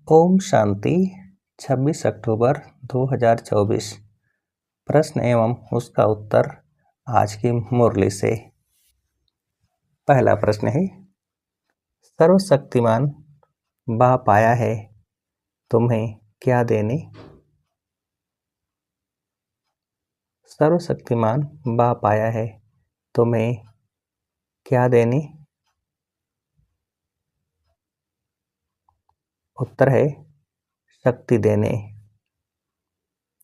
ओम शांति। 26 अक्टूबर 2024। प्रश्न एवं उसका उत्तर आज की मुरली से। पहला प्रश्न है, सर्वशक्तिमान बाप आया है, तुम्हें क्या देने? सर्वशक्तिमान बाप आया है, तुम्हें क्या देने? उत्तर है शक्ति देने।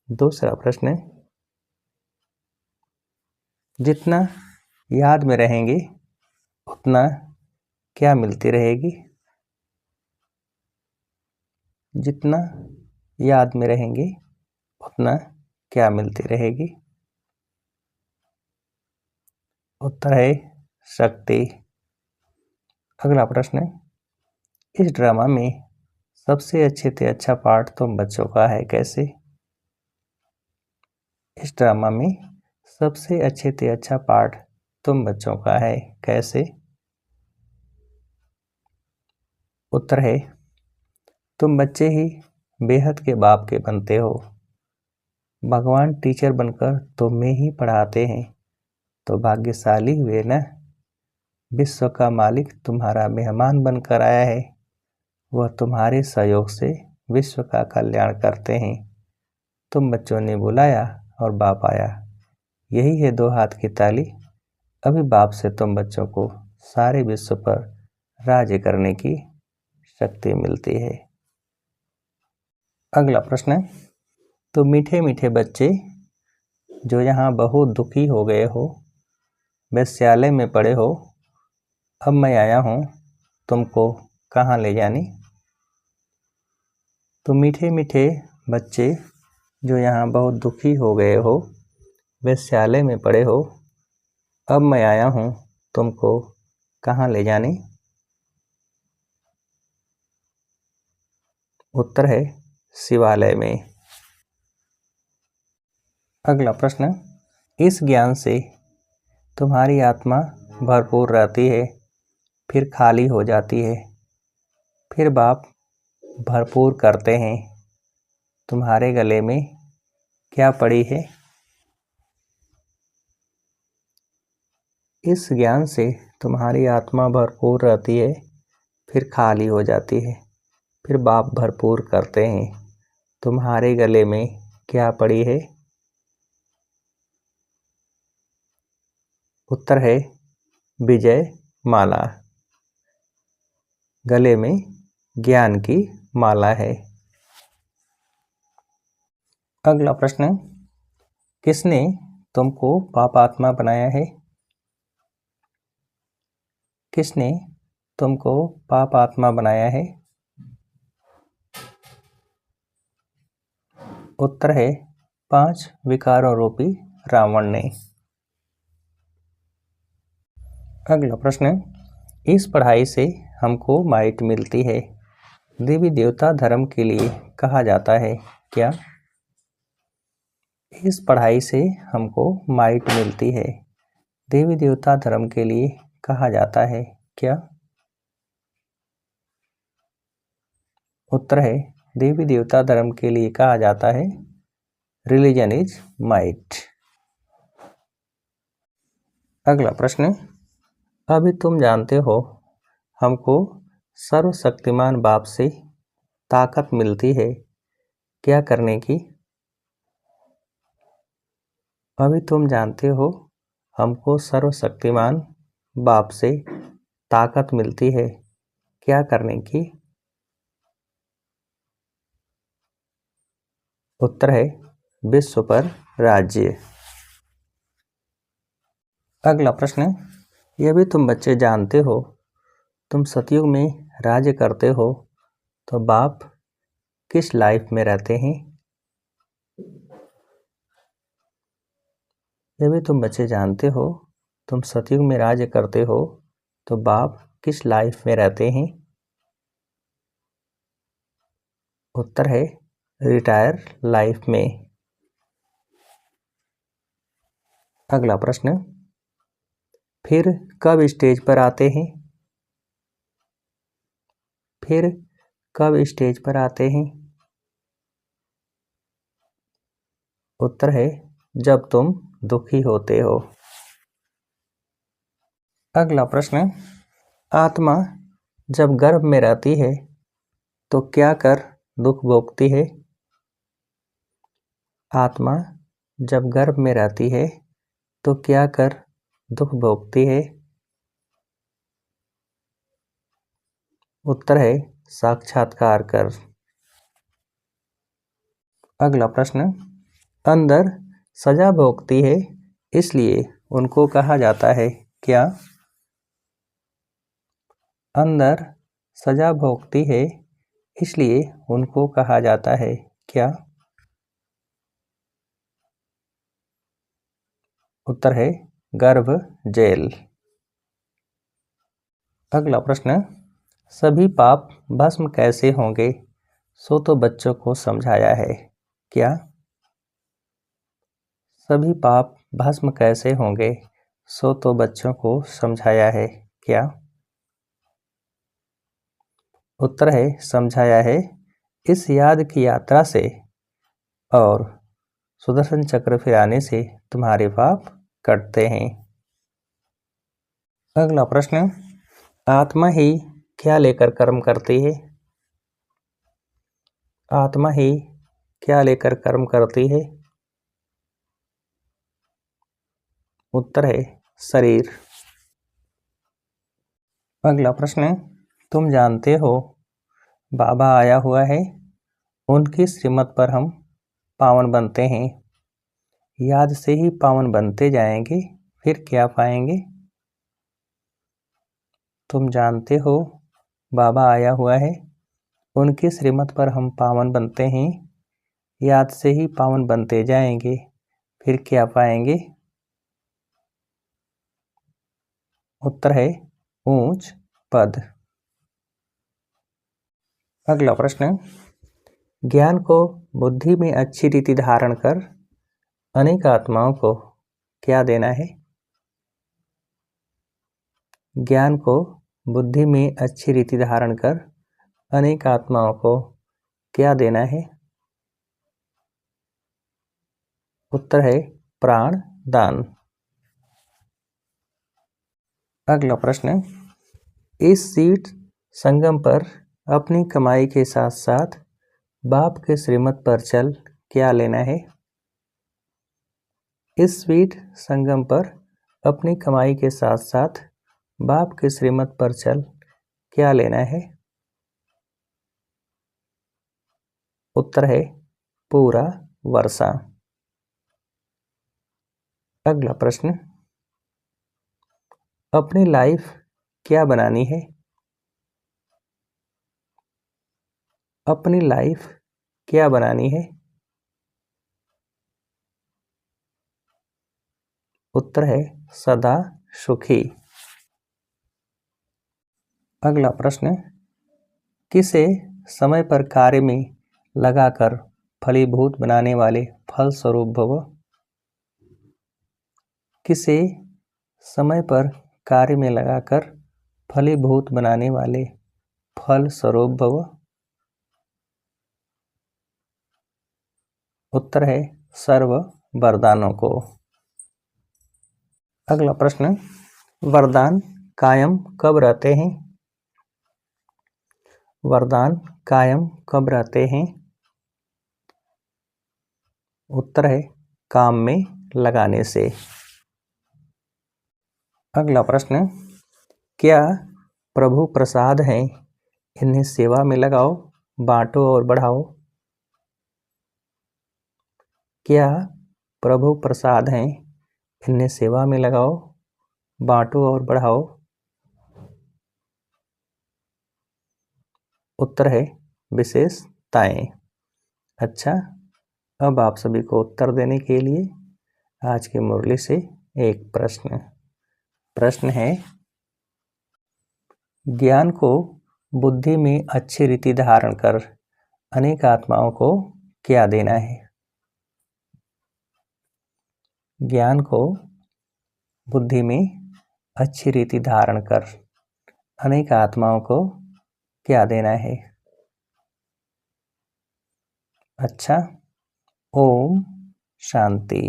दूसरा प्रश्न, जितना याद में रहेंगे उतना क्या मिलती रहेगी? जितना याद में रहेंगे उतना क्या मिलती रहेगी? उत्तर है शक्ति। अगला प्रश्न, इस ड्रामा में सबसे अच्छे से अच्छा पार्ट तुम बच्चों का है, कैसे? इस ड्रामा में सबसे अच्छे से अच्छा पार्ट तुम बच्चों का है, कैसे? उत्तर है तुम बच्चे ही बेहद के बाप के बनते हो। भगवान टीचर बनकर तुम्हें ही पढ़ाते हैं, तो भाग्यशाली हुए ना। विश्व का मालिक तुम्हारा मेहमान बनकर आया है, वह तुम्हारे सहयोग से विश्व का कल्याण करते हैं। तुम बच्चों ने बुलाया और बाप आया, यही है दो हाथ की ताली। अभी बाप से तुम बच्चों को सारे विश्व पर राज्य करने की शक्ति मिलती है। अगला प्रश्न, तो मीठे मीठे बच्चे जो यहाँ बहुत दुखी हो गए हो, वेश्यालय में पड़े हो, अब मैं आया हूँ तुमको कहाँ ले जाने? तो मीठे मीठे बच्चे जो यहाँ बहुत दुखी हो गए हो, वेश्यालय में पड़े हो, अब मैं आया हूँ तुमको कहाँ ले जाने? उत्तर है शिवालय में। अगला प्रश्न, इस ज्ञान से तुम्हारी आत्मा भरपूर रहती है, फिर खाली हो जाती है, फिर बाप भरपूर करते हैं। तुम्हारे गले में क्या पड़ी है? इस ज्ञान से तुम्हारी आत्मा भरपूर रहती है, फिर खाली हो जाती है, फिर बाप भरपूर करते हैं। तुम्हारे गले में क्या पड़ी है? उत्तर है विजय माला। गले में ज्ञान की माला है। अगला प्रश्न, किसने तुमको पापात्मा बनाया है? किसने तुमको पापात्मा बनाया है? उत्तर है 5 विकारों रूपी रावण ने। अगला प्रश्न, इस पढ़ाई से हमको माइट मिलती है, देवी देवता धर्म के लिए कहा जाता है क्या? इस पढ़ाई से हमको माइट मिलती है, देवी देवता धर्म के लिए कहा जाता है क्या? उत्तर है देवी देवता धर्म के लिए कहा जाता है रिलीजन इज माइट। अगला प्रश्न, अभी तुम जानते हो हमको सर्वशक्तिमान बाप से ताकत मिलती है, क्या करने की? अभी तुम जानते हो हमको सर्वशक्तिमान बाप से ताकत मिलती है, क्या करने की? उत्तर है विश्व पर राज्य। अगला प्रश्न, यह भी तुम बच्चे जानते हो, तुम सतयुग में राज्य करते हो, तो बाप किस लाइफ में रहते हैं? यह भी तुम बच्चे जानते हो, तुम सतयुग में राज्य करते हो, तो बाप किस लाइफ में रहते हैं? उत्तर है रिटायर लाइफ में। अगला प्रश्न, फिर कब स्टेज पर आते हैं? फिर कब स्टेज पर आते हैं? उत्तर है जब तुम दुखी होते हो। अगला प्रश्न, आत्मा जब गर्भ में रहती है तो क्या कर दुख भोगती है? आत्मा जब गर्भ में रहती है तो क्या कर दुख भोगती है? उत्तर है साक्षात्कार कर। अगला प्रश्न, अंदर सजा भोगती है इसलिए उनको कहा जाता है क्या? अंदर सजा भोगती है इसलिए उनको कहा जाता है क्या? उत्तर है गर्भ जेल। अगला प्रश्न, सभी पाप भस्म कैसे होंगे सो तो बच्चों को समझाया है क्या? सभी पाप भस्म कैसे होंगे सो तो बच्चों को समझाया है क्या? उत्तर है समझाया है इस याद की यात्रा से और सुदर्शन चक्र फिराने से तुम्हारे पाप कटते हैं। अगला प्रश्न, आत्मा ही क्या लेकर कर्म करती है? आत्मा ही क्या लेकर कर्म करती है? उत्तर है शरीर। अगला प्रश्न, तुम जानते हो बाबा आया हुआ है, उनकी श्रीमत पर हम पावन बनते हैं, याद से ही पावन बनते जाएंगे, फिर क्या पाएंगे? तुम जानते हो बाबा आया हुआ है, उनकी श्रीमत पर हम पावन बनते हैं, याद से ही पावन बनते जाएंगे, फिर क्या पाएंगे? उत्तर है ऊंच पद। अगला प्रश्न, ज्ञान को बुद्धि में अच्छी रीति धारण कर अनेक आत्माओं को क्या देना है? ज्ञान को बुद्धि में अच्छी रीति धारण कर अनेक आत्माओं को क्या देना है? उत्तर है प्राण दान। अगला प्रश्न, इस सीट संगम पर अपनी कमाई के साथ साथ बाप के श्रीमत पर चल क्या लेना है? इस स्वीट संगम पर अपनी कमाई के साथ साथ बाप के श्रीमत पर चल क्या लेना है? उत्तर है पूरा वर्षा। अगला प्रश्न, अपनी लाइफ क्या बनानी है? अपनी लाइफ क्या बनानी है? उत्तर है सदा सुखी। अगला प्रश्न, किसे समय पर कार्य में लगाकर फलीभूत बनाने वाले फल स्वरूप भव? किसे समय पर कार्य में लगाकर फलीभूत बनाने वाले फल स्वरूप भव? उत्तर है सर्व वरदानों को। अगला प्रश्न, वरदान कायम कब रहते हैं? वरदान कायम कब रहते हैं? उत्तर है काम में लगाने से। अगला प्रश्न, क्या प्रभु प्रसाद हैं, इन्हें सेवा में लगाओ, बांटो और बढ़ाओ? क्या प्रभु प्रसाद हैं, इन्हें सेवा में लगाओ, बांटो और बढ़ाओ? उत्तर है विशेषताएं। अच्छा, अब आप सभी को उत्तर देने के लिए आज की मुरली से एक प्रश्न है, ज्ञान को बुद्धि में अच्छी रीति धारण कर अनेक आत्माओं को क्या देना है? ज्ञान को बुद्धि में अच्छी रीति धारण कर अनेक आत्माओं को क्या देना है? अच्छा। ओम शांति।